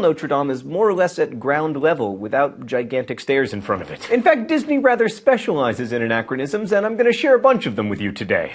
Notre Dame is more or less at ground level without gigantic stairs in front of it. In fact, Disney rather specializes in anachronisms, and I'm going to share a bunch of them with you today.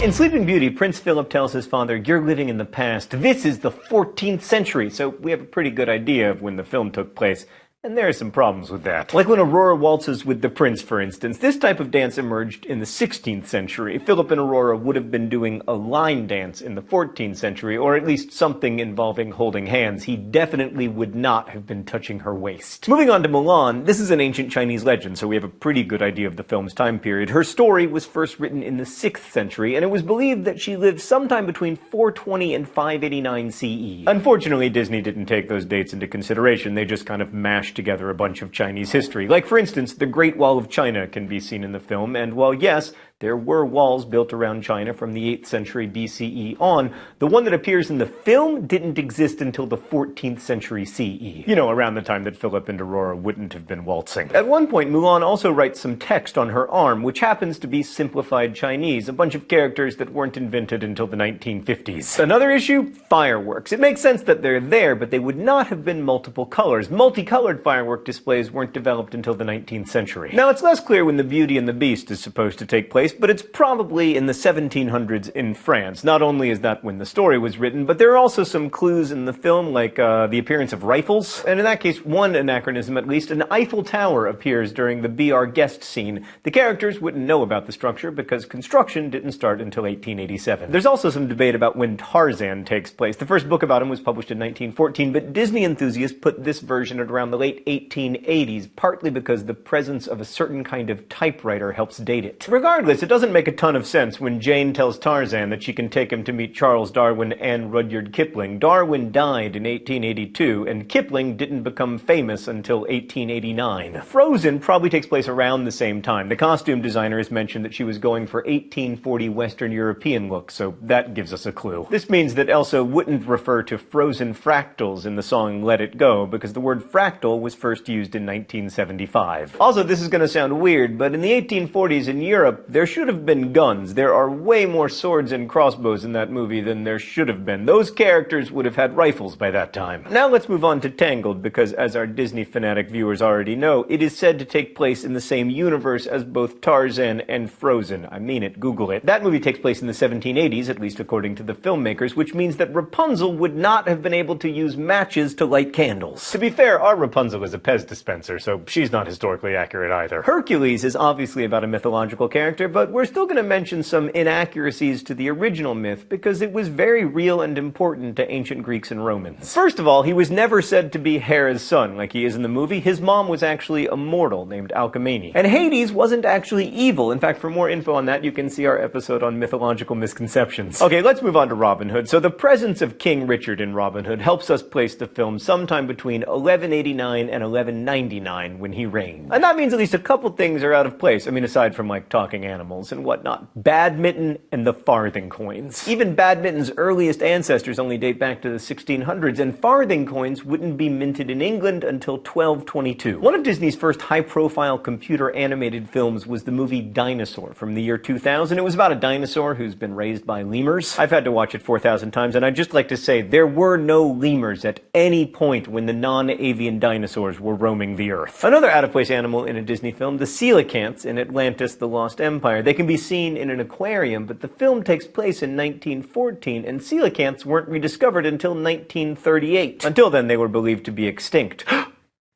In Sleeping Beauty, Prince Philip tells his father, "You're living in the past. This is the 14th century." So we have a pretty good idea of when the film took place. And there are some problems with that. Like when Aurora waltzes with the prince, for instance. This type of dance emerged in the 16th century. Philip and Aurora would have been doing a line dance in the 14th century, or at least something involving holding hands. He definitely would not have been touching her waist. Moving on to Mulan, this is an ancient Chinese legend, so we have a pretty good idea of the film's time period. Her story was first written in the 6th century, and it was believed that she lived sometime between 420 and 589 CE. Unfortunately, Disney didn't take those dates into consideration. They just kind of mashed together a bunch of Chinese history. Like, for instance, the Great Wall of China can be seen in the film, and while yes, there were walls built around China from the 8th century BCE on, the one that appears in the film didn't exist until the 14th century CE. You know, around the time that Philip and Aurora wouldn't have been waltzing. At one point, Mulan also writes some text on her arm, which happens to be simplified Chinese, a bunch of characters that weren't invented until the 1950s. Another issue? Fireworks. It makes sense that they're there, but they would not have been multiple colors. Multicolored firework displays weren't developed until the 19th century. Now, it's less clear when the Beauty and the Beast is supposed to take place, but it's probably in the 1700s in France. Not only is that when the story was written, but there are also some clues in the film, like the appearance of rifles. And in that case, one anachronism at least, an Eiffel Tower appears during the Be Our Guest scene. The characters wouldn't know about the structure because construction didn't start until 1887. There's also some debate about when Tarzan takes place. The first book about him was published in 1914, but Disney enthusiasts put this version at around the late 1880s, partly because the presence of a certain kind of typewriter helps date it. Regardless, it doesn't make a ton of sense when Jane tells Tarzan that she can take him to meet Charles Darwin and Rudyard Kipling. Darwin died in 1882, and Kipling didn't become famous until 1889. Frozen probably takes place around the same time. The costume designer has mentioned that she was going for 1840 Western European look, so that gives us a clue. This means that Elsa wouldn't refer to frozen fractals in the song Let It Go, because the word fractal was first used in 1975. Also, this is going to sound weird, but in the 1840s in Europe, there should have been guns. There are way more swords and crossbows in that movie than there should have been. Those characters would have had rifles by that time. Now let's move on to Tangled, because as our Disney fanatic viewers already know, it is said to take place in the same universe as both Tarzan and Frozen. I mean it, Google it. That movie takes place in the 1780s, at least according to the filmmakers, which means that Rapunzel would not have been able to use matches to light candles. To be fair, our Rapunzel is a Pez dispenser, so she's not historically accurate either. Hercules is obviously about a mythological character, but we're still going to mention some inaccuracies to the original myth because it was very real and important to ancient Greeks and Romans. First of all, he was never said to be Hera's son like he is in the movie. His mom was actually a mortal named Alcmene. And Hades wasn't actually evil. In fact, for more info on that, you can see our episode on mythological misconceptions. Okay, let's move on to Robin Hood. So the presence of King Richard in Robin Hood helps us place the film sometime between 1189 and 1199 when he reigned. And that means at least a couple things are out of place. I mean, aside from like talking animals and whatnot. Badminton and the farthing coins. Even badminton's earliest ancestors only date back to the 1600s, and farthing coins wouldn't be minted in England until 1222. One of Disney's first high-profile computer-animated films was the movie Dinosaur from the year 2000. It was about a dinosaur who's been raised by lemurs. I've had to watch it 4,000 times, and I'd just like to say there were no lemurs at any point when the non-avian dinosaurs were roaming the earth. Another out-of-place animal in a Disney film, the coelacanths in Atlantis: The Lost Empire. They can be seen in an aquarium, but the film takes place in 1914, and coelacanths weren't rediscovered until 1938. Until then, they were believed to be extinct.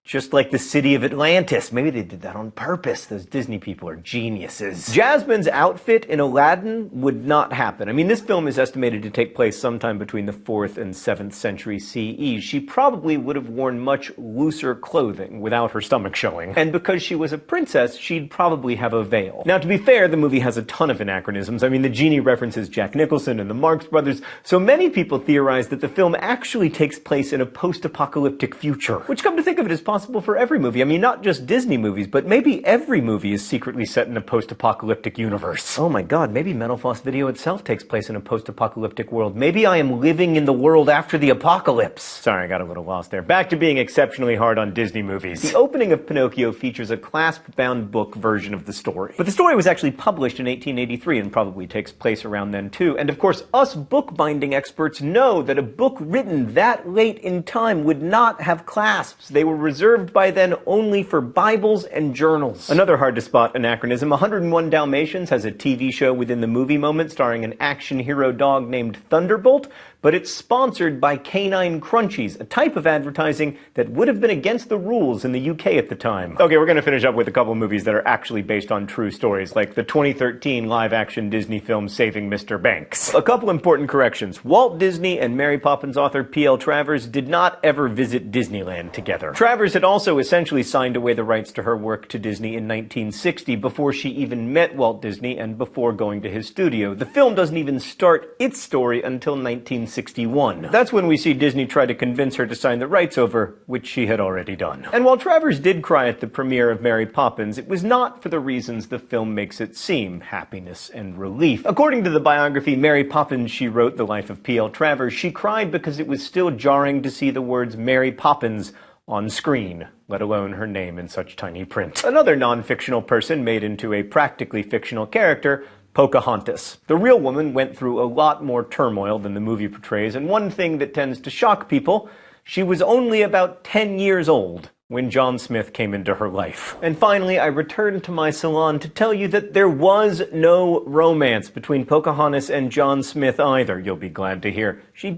Just like the city of Atlantis. Maybe they did that on purpose. Those Disney people are geniuses. Jasmine's outfit in Aladdin would not happen. I mean, this film is estimated to take place sometime between the 4th and 7th century CE. She probably would have worn much looser clothing without her stomach showing. And because she was a princess, she'd probably have a veil. Now, to be fair, the movie has a ton of anachronisms. I mean, the genie references Jack Nicholson and the Marx Brothers, so many people theorize that the film actually takes place in a post-apocalyptic future. Which, come to think of it, is possible. possible for every movie. I mean, not just Disney movies, but maybe every movie is secretly set in a post-apocalyptic universe. Oh my god, maybe Metal Floss Video itself takes place in a post-apocalyptic world. Maybe I am living in the world after the apocalypse. Sorry, I got a little lost there. Back to being exceptionally hard on Disney movies. The opening of Pinocchio features a clasp-bound book version of the story. But the story was actually published in 1883 and probably takes place around then too. And of course, us bookbinding experts know that a book written that late in time would not have clasps. They were reserved by then only for Bibles and journals. Another hard-to-spot anachronism, 101 Dalmatians has a TV show within the movie moment starring an action hero dog named Thunderbolt, but it's sponsored by Canine Crunchies, a type of advertising that would have been against the rules in the UK at the time. Okay, we're gonna finish up with a couple movies that are actually based on true stories, like the 2013 live-action Disney film Saving Mr. Banks. A couple important corrections. Walt Disney and Mary Poppins author P.L. Travers did not ever visit Disneyland together. Travers had also essentially signed away the rights to her work to Disney in 1960 before she even met Walt Disney and before going to his studio. The film doesn't even start its story until 1961. That's when we see Disney try to convince her to sign the rights over, which she had already done. And while Travers did cry at the premiere of Mary Poppins, it was not for the reasons the film makes it seem, happiness and relief. According to the biography Mary Poppins, she wrote, The Life of P.L. Travers, she cried because it was still jarring to see the words Mary Poppins on screen, let alone her name in such tiny print. Another non-fictional person made into a practically fictional character, Pocahontas. The real woman went through a lot more turmoil than the movie portrays, and one thing that tends to shock people, she was only about 10 years old when John Smith came into her life. And finally, I returned to my salon to tell you that there was no romance between Pocahontas and John Smith either, you'll be glad to hear. She